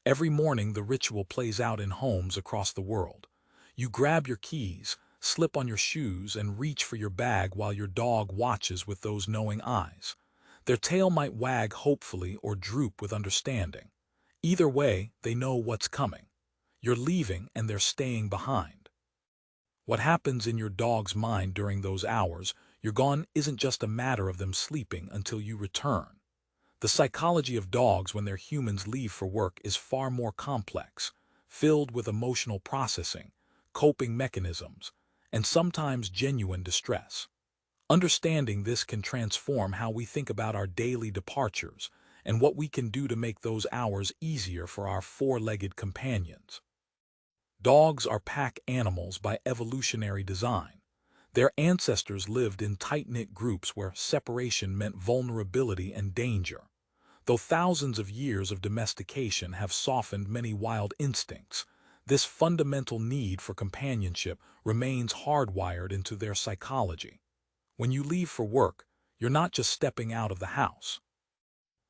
Every morning the ritual plays out in homes across the world. You grab your keys, slip on your shoes, and reach for your bag while your dog watches with those knowing eyes. Their tail might wag hopefully or droop with understanding. Either way, they know what's coming. You're leaving and they're staying behind. What happens in your dog's mind during those hours you're gone isn't just a matter of them sleeping until you return. The psychology of dogs when their humans leave for work is far more complex, filled with emotional processing, coping mechanisms, and sometimes genuine distress. Understanding this can transform how we think about our daily departures and what we can do to make those hours easier for our four-legged companions. Dogs are pack animals by evolutionary design. Their ancestors lived in tight-knit groups where separation meant vulnerability and danger. Though thousands of years of domestication have softened many wild instincts, this fundamental need for companionship remains hardwired into their psychology. When you leave for work, you're not just stepping out of the house.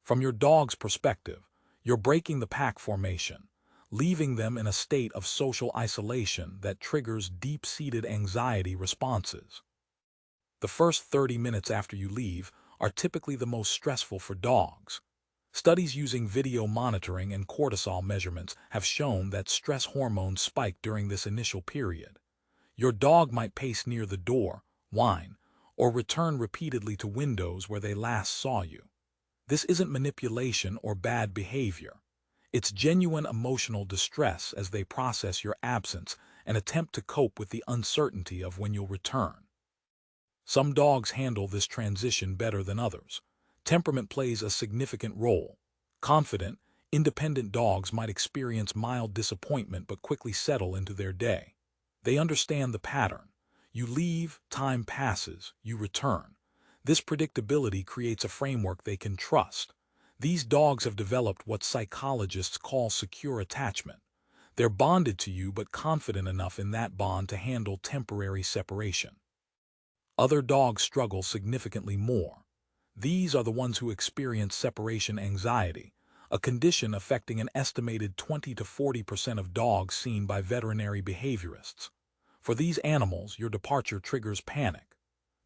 From your dog's perspective, you're breaking the pack formation, leaving them in a state of social isolation that triggers deep-seated anxiety responses. The first 30 minutes after you leave are typically the most stressful for dogs. Studies using video monitoring and cortisol measurements have shown that stress hormones spike during this initial period. Your dog might pace near the door, whine, or return repeatedly to windows where they last saw you. This isn't manipulation or bad behavior. It's genuine emotional distress as they process your absence and attempt to cope with the uncertainty of when you'll return. Some dogs handle this transition better than others. Temperament plays a significant role. Confident, independent dogs might experience mild disappointment but quickly settle into their day. They understand the pattern. You leave, time passes, you return. This predictability creates a framework they can trust. These dogs have developed what psychologists call secure attachment. They're bonded to you but confident enough in that bond to handle temporary separation. Other dogs struggle significantly more. These are the ones who experience separation anxiety, a condition affecting an estimated 20 to 40% of dogs seen by veterinary behaviorists. For these animals, your departure triggers panic.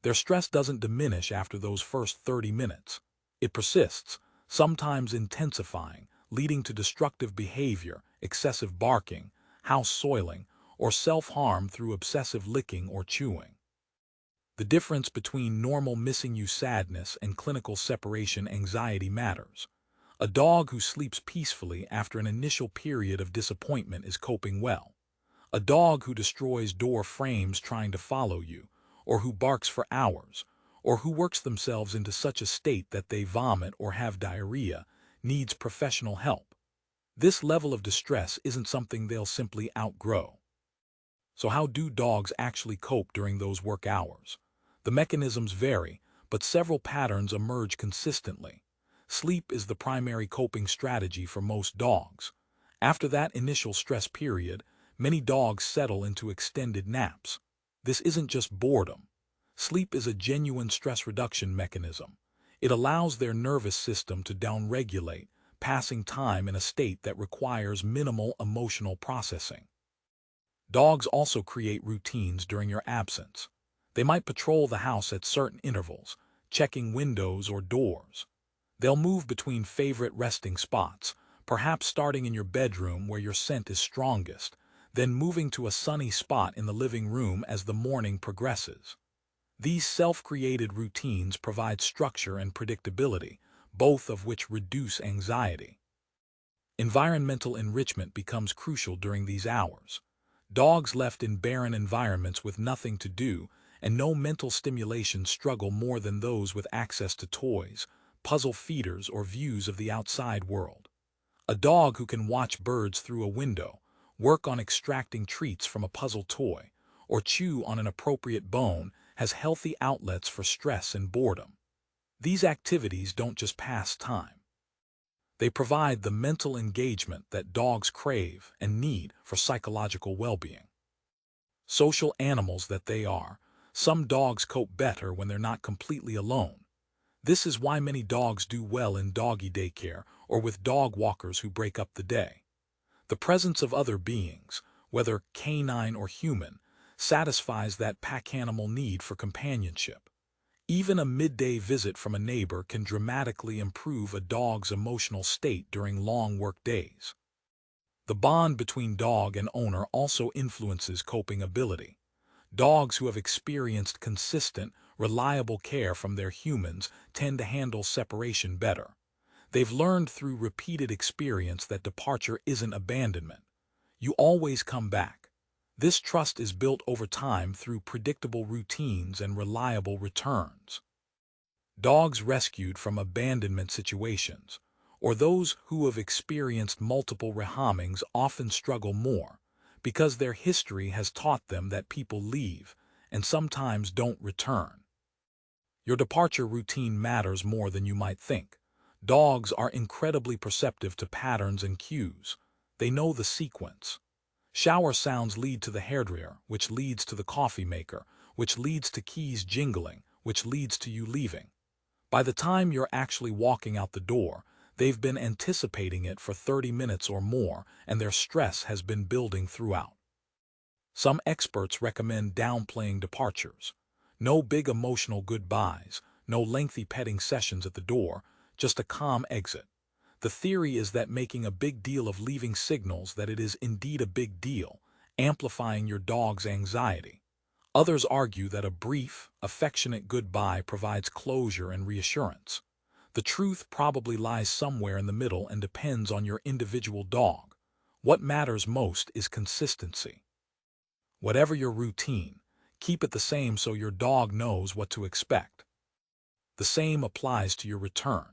Their stress doesn't diminish after those first 30 minutes. It persists, sometimes intensifying, leading to destructive behavior, excessive barking, house soiling, or self-harm through obsessive licking or chewing. The difference between normal missing you sadness and clinical separation anxiety matters. A dog who sleeps peacefully after an initial period of disappointment is coping well. A dog who destroys door frames trying to follow you, or who barks for hours, or who works themselves into such a state that they vomit or have diarrhea, needs professional help. This level of distress isn't something they'll simply outgrow. So how do dogs actually cope during those work hours? The mechanisms vary, but several patterns emerge consistently. Sleep is the primary coping strategy for most dogs. After that initial stress period, many dogs settle into extended naps. This isn't just boredom. Sleep is a genuine stress reduction mechanism. It allows their nervous system to downregulate, passing time in a state that requires minimal emotional processing. Dogs also create routines during your absence. They might patrol the house at certain intervals, checking windows or doors. They'll move between favorite resting spots, perhaps starting in your bedroom where your scent is strongest, then moving to a sunny spot in the living room as the morning progresses. These self-created routines provide structure and predictability, both of which reduce anxiety. Environmental enrichment becomes crucial during these hours. Dogs left in barren environments with nothing to do and no mental stimulation struggle more than those with access to toys, puzzle feeders, or views of the outside world. A dog who can watch birds through a window, work on extracting treats from a puzzle toy, or chew on an appropriate bone has healthy outlets for stress and boredom. These activities don't just pass time. They provide the mental engagement that dogs crave and need for psychological well-being. Social animals that they are, some dogs cope better when they're not completely alone. This is why many dogs do well in doggy daycare or with dog walkers who break up the day. The presence of other beings, whether canine or human, satisfies that pack animal need for companionship. Even a midday visit from a neighbor can dramatically improve a dog's emotional state during long work days. The bond between dog and owner also influences coping ability. Dogs who have experienced consistent, reliable care from their humans tend to handle separation better. They've learned through repeated experience that departure isn't abandonment. You always come back. This trust is built over time through predictable routines and reliable returns. Dogs rescued from abandonment situations, or those who have experienced multiple rehommings, often struggle more, because their history has taught them that people leave and sometimes don't return. Your departure routine matters more than you might think. Dogs are incredibly perceptive to patterns and cues. They know the sequence. Shower sounds lead to the hairdryer, which leads to the coffee maker, which leads to keys jingling, which leads to you leaving. By the time you're actually walking out the door, they've been anticipating it for 30 minutes or more, and their stress has been building throughout. Some experts recommend downplaying departures. No big emotional goodbyes, no lengthy petting sessions at the door, just a calm exit. The theory is that making a big deal of leaving signals that it is indeed a big deal, amplifying your dog's anxiety. Others argue that a brief, affectionate goodbye provides closure and reassurance. The truth probably lies somewhere in the middle and depends on your individual dog. What matters most is consistency. Whatever your routine, keep it the same so your dog knows what to expect. The same applies to your return.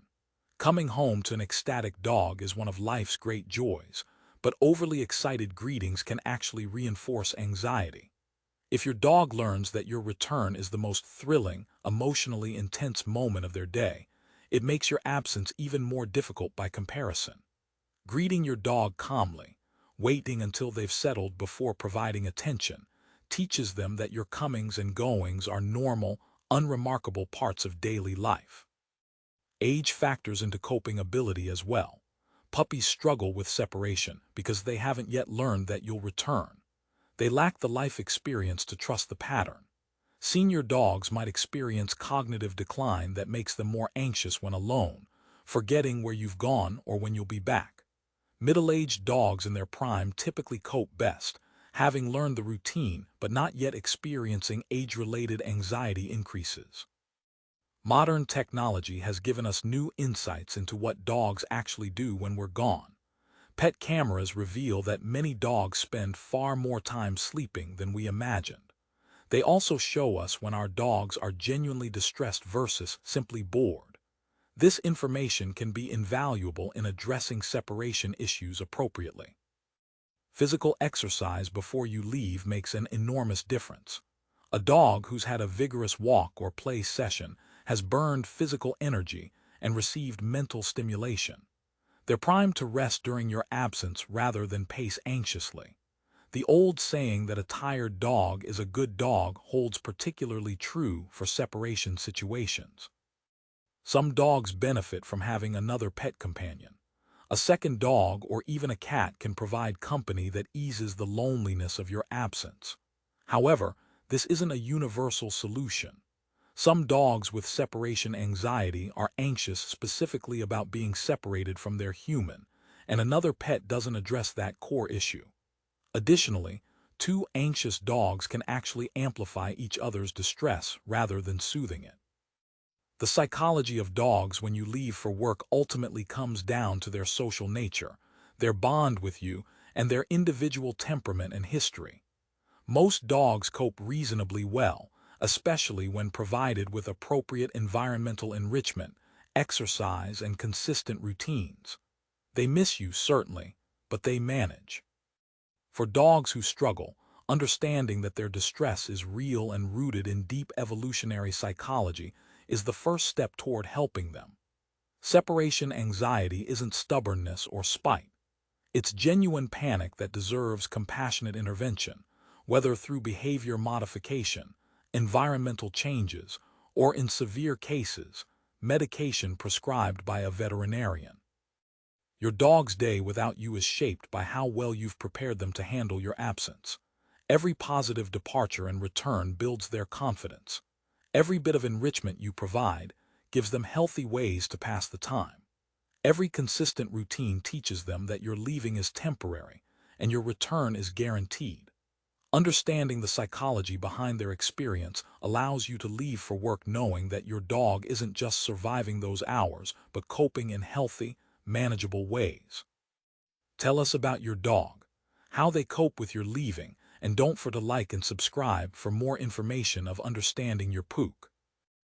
Coming home to an ecstatic dog is one of life's great joys, but overly excited greetings can actually reinforce anxiety. If your dog learns that your return is the most thrilling, emotionally intense moment of their day, it makes your absence even more difficult by comparison. Greeting your dog calmly, waiting until they've settled before providing attention, teaches them that your comings and goings are normal, unremarkable parts of daily life. Age factors into coping ability as well. Puppies struggle with separation because they haven't yet learned that you'll return. They lack the life experience to trust the pattern. Senior dogs might experience cognitive decline that makes them more anxious when alone, forgetting where you've gone or when you'll be back. Middle-aged dogs in their prime typically cope best, having learned the routine but not yet experiencing age-related anxiety increases. Modern technology has given us new insights into what dogs actually do when we're gone. Pet cameras reveal that many dogs spend far more time sleeping than we imagined. They also show us when our dogs are genuinely distressed versus simply bored. This information can be invaluable in addressing separation issues appropriately. Physical exercise before you leave makes an enormous difference. A dog who's had a vigorous walk or play session has burned physical energy and received mental stimulation. They're primed to rest during your absence rather than pace anxiously. The old saying that a tired dog is a good dog holds particularly true for separation situations. Some dogs benefit from having another pet companion. A second dog or even a cat can provide company that eases the loneliness of your absence. However, this isn't a universal solution. Some dogs with separation anxiety are anxious specifically about being separated from their human, and another pet doesn't address that core issue. Additionally, two anxious dogs can actually amplify each other's distress rather than soothing it. The psychology of dogs when you leave for work ultimately comes down to their social nature, their bond with you, and their individual temperament and history. Most dogs cope reasonably well, especially when provided with appropriate environmental enrichment, exercise, and consistent routines. They miss you, certainly, but they manage. For dogs who struggle, understanding that their distress is real and rooted in deep evolutionary psychology is the first step toward helping them. Separation anxiety isn't stubbornness or spite. It's genuine panic that deserves compassionate intervention, whether through behavior modification, environmental changes, or in severe cases, medication prescribed by a veterinarian. Your dog's day without you is shaped by how well you've prepared them to handle your absence. Every positive departure and return builds their confidence. Every bit of enrichment you provide gives them healthy ways to pass the time. Every consistent routine teaches them that your leaving is temporary and your return is guaranteed. Understanding the psychology behind their experience allows you to leave for work knowing that your dog isn't just surviving those hours, but coping in healthy, manageable ways. Tell us about your dog, how they cope with your leaving, and don't forget to like and subscribe for more information of understanding your Pook.